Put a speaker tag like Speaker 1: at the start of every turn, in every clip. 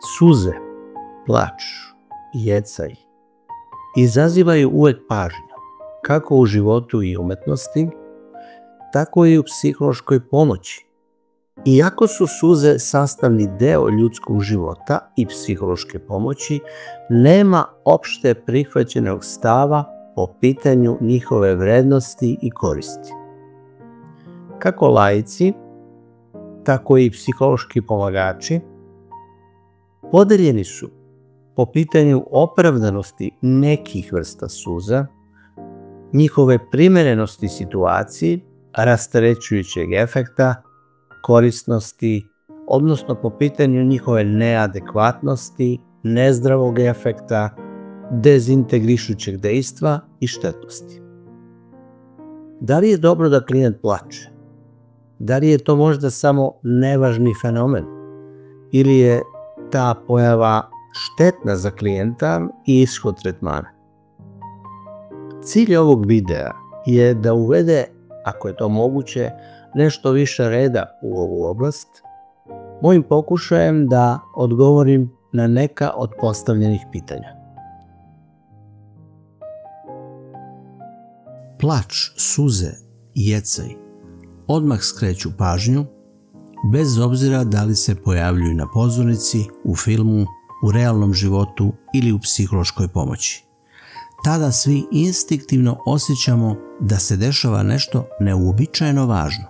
Speaker 1: Suze, plač, jecaj izazivaju uvek pažnju, kako u životu i umetnosti, tako i u psihološkoj pomoći. Iako su suze sastavni deo ljudskog života i psihološke pomoći, nema opšte prihvaćenog stava po pitanju njihove vrednosti i koristi. Kako laici, tako i psihološki pomagači podeljeni su po pitanju opravdanosti nekih vrsta suza, njihove primerenosti situaciji, rasterećujućeg efekta, korisnosti, odnosno po pitanju njihove neadekvatnosti, nezdravog efekta, dezintegrišućeg dejstva i štetnosti. Da li je dobro da klijent plače? Da li je to možda samo nevažni fenomen? Ili je ta pojava štetna za klijenta i ishod tretmana? Cilj ovog videa je da uvede, ako je to moguće, nešto više reda u ovu oblast, mojim pokušajem da odgovorim na neka od postavljenih pitanja.
Speaker 2: Plač, suze i jecaj odmah skreću pažnju, bez obzira da li se pojavljuju na pozornici, u filmu, u realnom životu ili u psihološkoj pomoći. Tada svi instinktivno osjećamo da se dešava nešto neuobičajeno važno.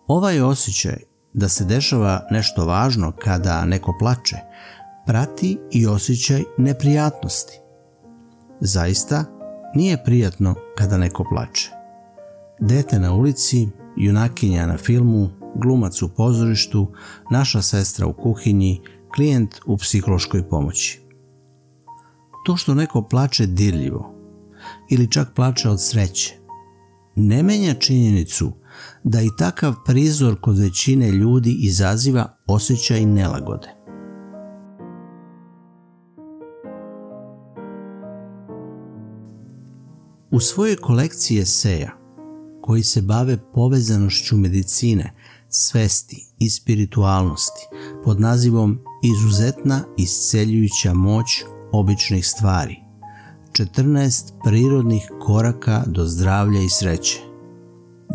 Speaker 2: Ovaj osjećaj da se dešava nešto važno kada neko plače, prati i osjećaj neprijatnosti. Zaista, nije prijatno kada neko plače. Dete na ulici, junakinja na filmu, glumac u pozorištu, naša sestra u kuhinji, klijent u psihološkoj pomoći. To što neko plače dirljivo ili čak plače od sreće, ne menja činjenicu da i takav prizor kod većine ljudi izaziva osjećaj nelagode. U svojoj kolekciji eseja, koji se bave povezanošću medicine, svesti i spiritualnosti, pod nazivom Izuzetna isceljujuća moć običnih stvari, 14 prirodnih koraka do zdravlja i sreće,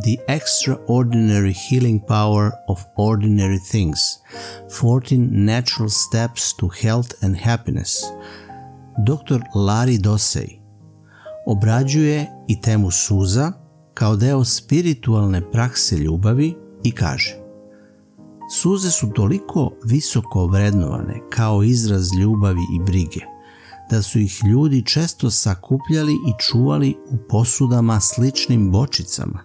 Speaker 2: The Extraordinary Healing Power of Ordinary Things, 14 Natural Steps to Health and Happiness, dr. Larry Dossey obrađuje i temu suza kao deo spiritualne prakse ljubavi i kaže: suze su toliko visoko vrednovane kao izraz ljubavi i brige, da su ih ljudi često sakupljali i čuvali u posudama sličnim bočicama,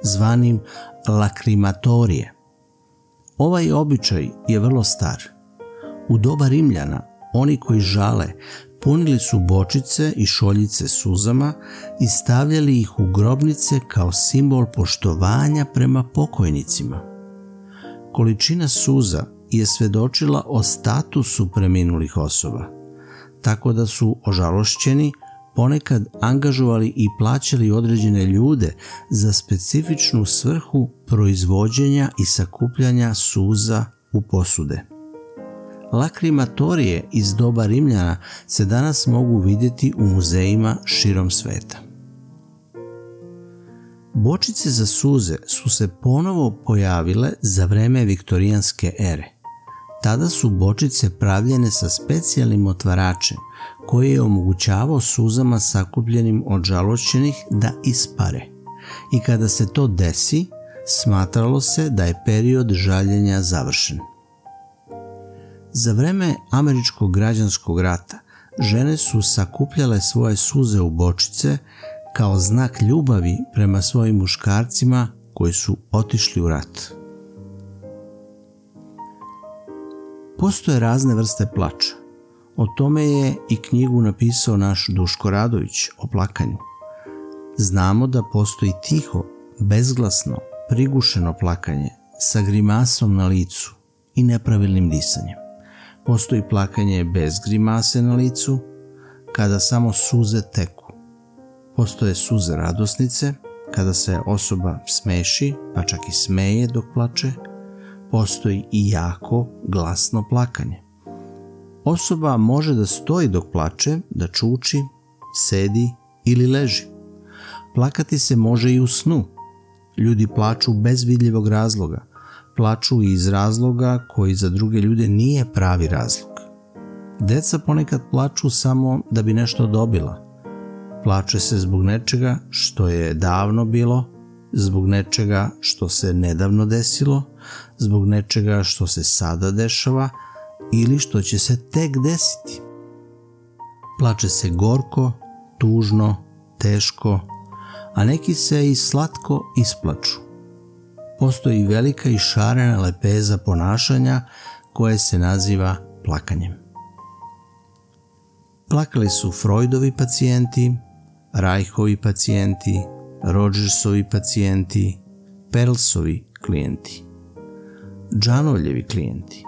Speaker 2: zvanim lakrimatorije. Ovaj običaj je vrlo star. U doba Rimljana, oni koji žale punili su bočice i šoljice suzama i stavljali ih u grobnice kao simbol poštovanja prema pokojnicima. Količina suza je svedočila o statusu preminulih osoba, tako da su ožalošćeni ponekad angažovali i plaćali određene ljude za specifičnu svrhu proizvođenja i sakupljanja suza u posude. Lakrimatorije iz doba Rimljana se danas mogu vidjeti u muzejima širom sveta. Bočice za suze su se ponovo pojavile za vreme viktorijanske ere. Tada su bočice pravljene sa specijalnim otvaračem koji je omogućavao suzama sakupljenim od žalošćenih da ispare. I kada se to desi, smatralo se da je period žaljenja završen. Za vreme Američkog građanskog rata žene su sakupljale svoje suze u bočice kao znak ljubavi prema svojim muškarcima koji su otišli u rat. Postoje razne vrste plača. O tome je i knjigu napisao naš Duško Radović o plakanju. Znamo da postoji tiho, bezglasno, prigušeno plakanje sa grimasom na licu i nepravilnim disanjem. Postoji plakanje bez grimase na licu, kada samo suze teku. Postoje suze radosnice, kada se osoba smeši, pa čak i smeje dok plače. Postoji i jako, glasno plakanje. Osoba može da stoji dok plače, da čuči, sedi ili leži. Plakati se može i u snu. Ljudi plaču bez vidljivog razloga. Plaču iz razloga koji za druge ljude nije pravi razlog. Deca ponekad plaču samo da bi nešto dobila. Plače se zbog nečega što je davno bilo, zbog nečega što se nedavno desilo, zbog nečega što se sada dešava ili što će se tek desiti. Plače se gorko, tužno, teško, a neki se i slatko isplaču. Postoji velika i šarena lepeza ponašanja koje se naziva plakanjem. Plakali su Freudovi pacijenti, Reichovi pacijenti, Rogersovi pacijenti, Perlsovi klijenti, Janovljevi klijenti.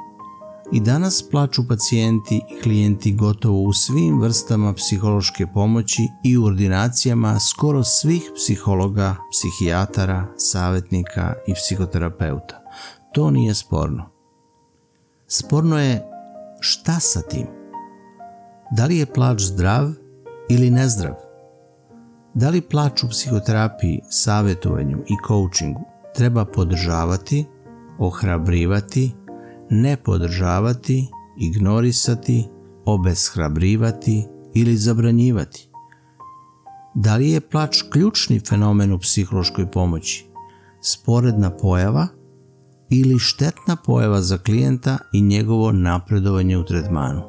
Speaker 2: I danas plaču pacijenti i klijenti gotovo u svim vrstama psihološke pomoći i u ordinacijama skoro svih psihologa, psihijatara, savjetnika i psihoterapeuta. To nije sporno. Sporno je šta sa tim? Da li je plač zdrav ili nezdrav? Da li plač u psihoterapiji, savjetovanju i coachingu treba podržavati, ohrabrivati, ne podržavati, ignorisati, obeshrabrivati ili zabranjivati? Da li je plač ključni fenomen u psihološkoj pomoći, sporedna pojava ili štetna pojava za klijenta i njegovo napredovanje u tretmanu?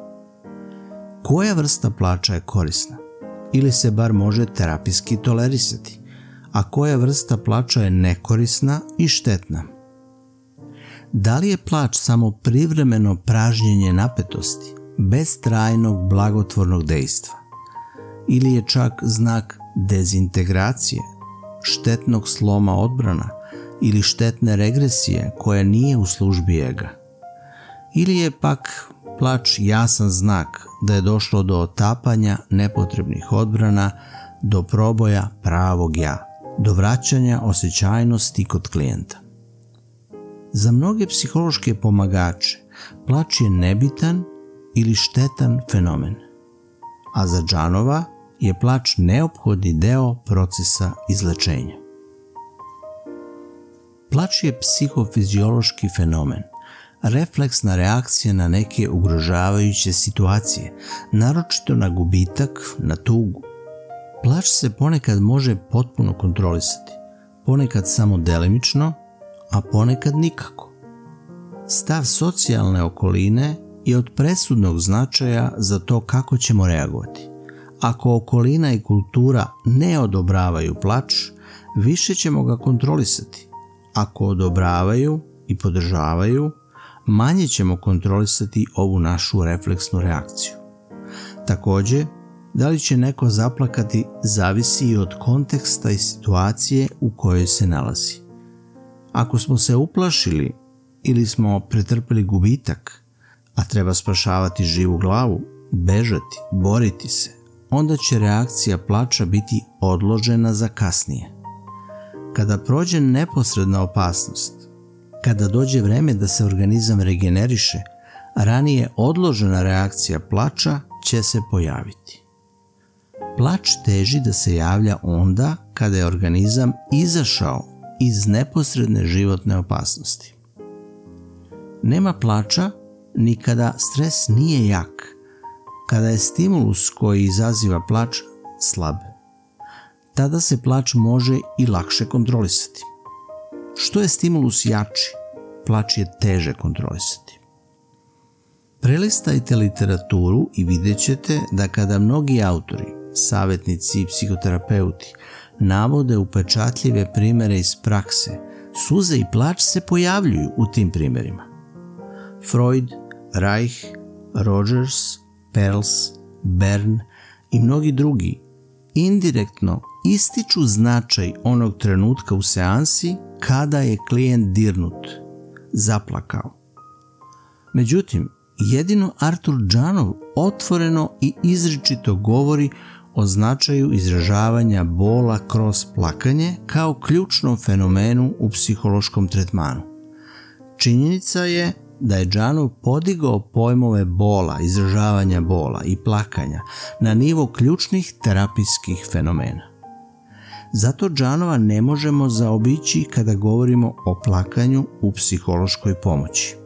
Speaker 2: Koja vrsta plača je korisna ili se bar može terapijski tolerisati, a koja vrsta plača je nekorisna i štetna? Da li je plač samo privremeno pražnjenje napetosti, bez trajnog blagotvornog dejstva? Ili je čak znak dezintegracije, štetnog sloma odbrana ili štetne regresije koja nije u službi ega? Ili je pak plač jasan znak da je došlo do otapanja nepotrebnih odbrana, do proboja pravog ja, do vraćanja osjećajnosti kod klijenta? Za mnoge psihološke pomagače plač je nebitan ili štetan fenomen, a za Janova je plač neophodni deo procesa izlečenja. Plač je psihofiziološki fenomen, refleksna reakcija na neke ugrožavajuće situacije, naročito na gubitak, na tugu. Plač se ponekad može potpuno kontrolisati, ponekad samo delimično, a ponekad nikako. Stav socijalne okoline je od presudnog značaja za to kako ćemo reagovati. Ako okolina i kultura ne odobravaju plač, više ćemo ga kontrolisati. Ako odobravaju i podržavaju, manje ćemo kontrolisati ovu našu refleksnu reakciju. Također, da li će neko zaplakati zavisi i od konteksta i situacije u kojoj se nalazi. Ako smo se uplašili ili smo pretrpeli gubitak, a treba spašavati živu glavu, bežati, boriti se, onda će reakcija plača biti odložena za kasnije. Kada prođe neposredna opasnost, kada dođe vreme da se organizam regeneriše, ranije odložena reakcija plača će se pojaviti. Plač teži da se javlja onda kada je organizam izašao iz neposredne životne opasnosti. Nema plača ni kada stres nije jak, kada je stimulus koji izaziva plač slab. Tada se plač može i lakše kontrolisati. Što je stimulus jači, plač je teže kontrolisati. Prelistajte literaturu i vidjet ćete da kada mnogi autori, savjetnici i psihoterapeuti navode upečatljive primjere iz prakse, suze i plač se pojavljuju u tim primjerima. Freud, Reich, Rogers, Perls, Bern i mnogi drugi indirektno ističu značaj onog trenutka u seansi kada je klijent dirnut, zaplakao. Međutim, jedino Arthur Janov otvoreno i izričito govori o značaju izražavanja bola kroz plakanje kao ključnom fenomenu u psihološkom tretmanu. Činjenica je da je Džanov podigao pojmove bola, izražavanja bola i plakanja na nivo ključnih terapijskih fenomena. Zato Džanova ne možemo zaobići kada govorimo o plakanju u psihološkoj pomoći.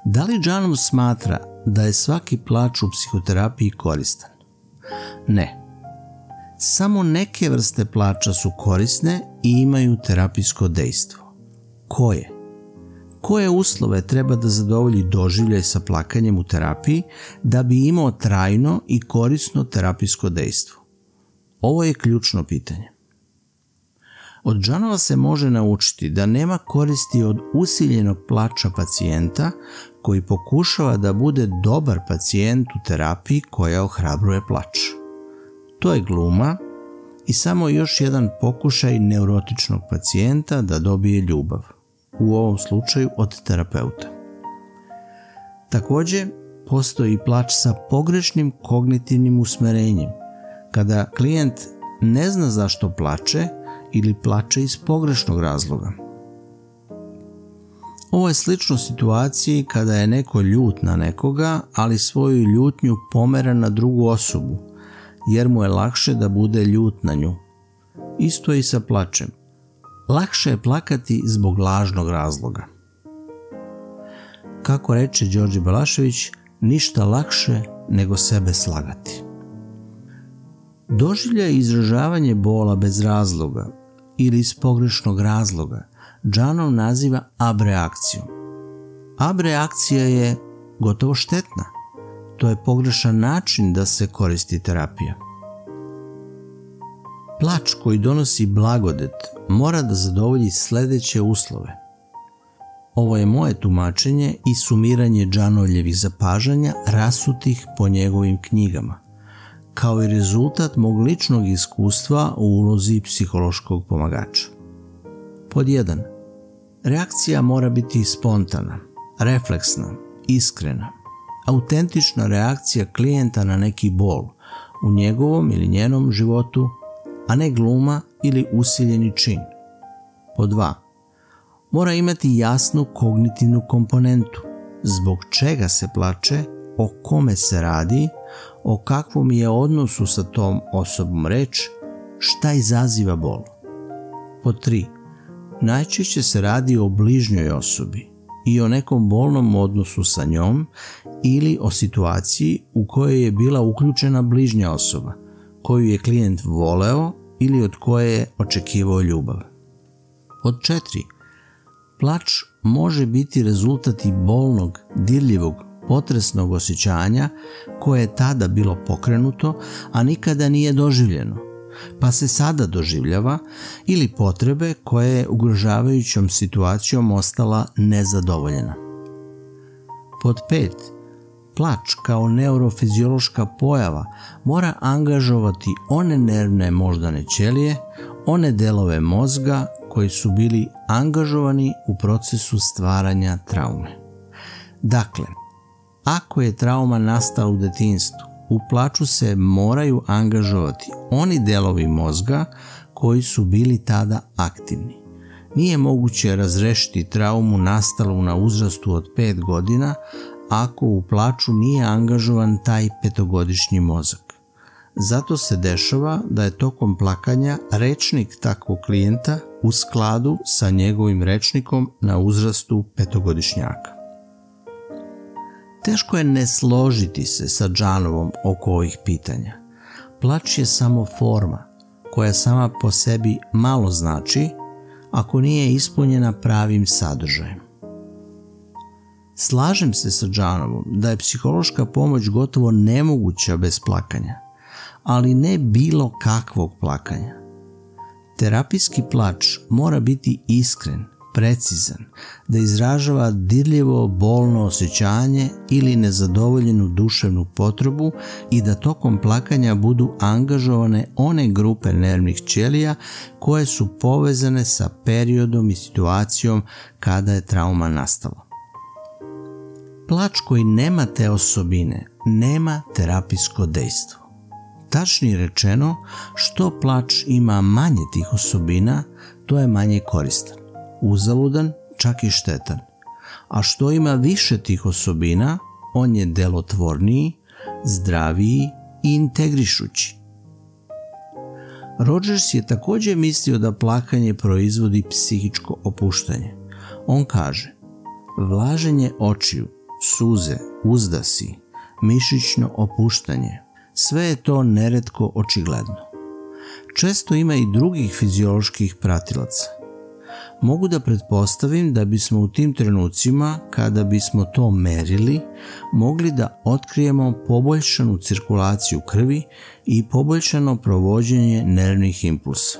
Speaker 2: Da li Džanov smatra da je svaki plač u psihoterapiji koristan? Ne. Samo neke vrste plača su korisne i imaju terapijsko dejstvo. Koje? Koje uslove treba da zadovolji doživljaj sa plakanjem u terapiji da bi imao trajno i korisno terapijsko dejstvo? Ovo je ključno pitanje. Od Džanova se može naučiti da nema koristi od usiljenog plača pacijenta koji pokušava da bude dobar pacijent u terapiji koja ohrabruje plač. To je gluma i samo još jedan pokušaj neurotičnog pacijenta da dobije ljubav, u ovom slučaju od terapeuta. Također, postoji plač sa pogrešnim kognitivnim usmerenjem, kada klijent ne zna zašto plače ili plače iz pogrešnog razloga. Ovo je slično situaciji kada je neko ljut na nekoga, ali svoju ljutnju pomera na drugu osobu, jer mu je lakše da bude ljut na nju. Isto je i sa plačem. Lakše je plakati zbog lažnog razloga. Kako reče Đorđe Balašević, ništa lakše nego sebe slagati. Doživljaj izražavanje bola bez razloga ili iz pogrešnog razloga Džanov naziva abreakcijom. Abreakcija je gotovo štetna. To je pogrešan način da se koristi terapija. Plač koji donosi blagodet mora da zadovolji sljedeće uslove. Ovo je moje tumačenje i sumiranje Džanovljevih zapažanja rasutih po njegovim knjigama, kao i rezultat mog ličnog iskustva u ulozi psihološkog pomagača. Pod 1. Reakcija mora biti spontana, refleksna, iskrena, autentična reakcija klijenta na neki bol u njegovom ili njenom životu, a ne gluma ili usiljeni čin. Pod 2. Mora imati jasnu kognitivnu komponentu, zbog čega se plače, o kome se radi, o kakvom je odnosu sa tom osobom reč, šta izaziva bol. Pod 3. Najčešće se radi o bližnjoj osobi i o nekom bolnom odnosu sa njom ili o situaciji u kojoj je bila uključena bližnja osoba, koju je klijent voleo ili od koje je očekivao ljubav. Pod 4. Plač može biti rezultat i bolnog, dirljivog, potresnog osjećanja koje je tada bilo pokrenuto, a nikada nije doživljeno, pa se sada doživljava, ili potrebe koje je ugrožavajućom situacijom ostala nezadovoljena. Pod 5. Plač kao neurofiziološka pojava mora angažovati one nervne moždane ćelije, one delove mozga koji su bili angažovani u procesu stvaranja traume. Dakle, ako je trauma nastala u detinjstvu, u plaču se moraju angažovati oni delovi mozga koji su bili tada aktivni. Nije moguće razrešiti traumu nastalu na uzrastu od 5 godina ako u plaču nije angažovan taj 5-godišnji mozak. Zato se dešava da je tokom plakanja rečnik takvog klijenta u skladu sa njegovim rečnikom na uzrastu 5-godišnjaka. Teško je ne složiti se sa Džanovom oko ovih pitanja. Plač je samo forma koja sama po sebi malo znači ako nije ispunjena pravim sadržajem. Slažem se sa Džanovom da je psihološka pomoć gotovo nemoguća bez plakanja, ali ne bilo kakvog plakanja. Terapijski plač mora biti iskren, precizan, da izražava dirljivo bolno osjećanje ili nezadovoljenu duševnu potrebu i da tokom plakanja budu angažovane one grupe nervnih ćelija koje su povezane sa periodom i situacijom kada je trauma nastala. Plač koji nema te osobine nema terapijsko dejstvo. Tačnije rečeno, što plač ima manje tih osobina, to je manje koristan, uzaludan, čak i štetan. a što ima više tih osobina, on je delotvorniji, zdraviji i integrišući. Rogers je također mislio da plakanje proizvodi psihičko opuštanje. On kaže: vlaženje očiju, suze, uzdasi, mišićno opuštanje, sve je to neretko očigledno. Često ima i drugih fizioloških pratilaca. Mogu da pretpostavim da bismo u tim trenucima, kada bismo to merili, mogli da otkrijemo poboljšanu cirkulaciju krvi i poboljšano provođenje nervnih impulsa.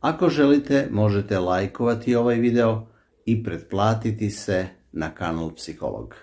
Speaker 1: Ako želite, možete lajkovati ovaj video i pretplatiti se na kanal Psiholog.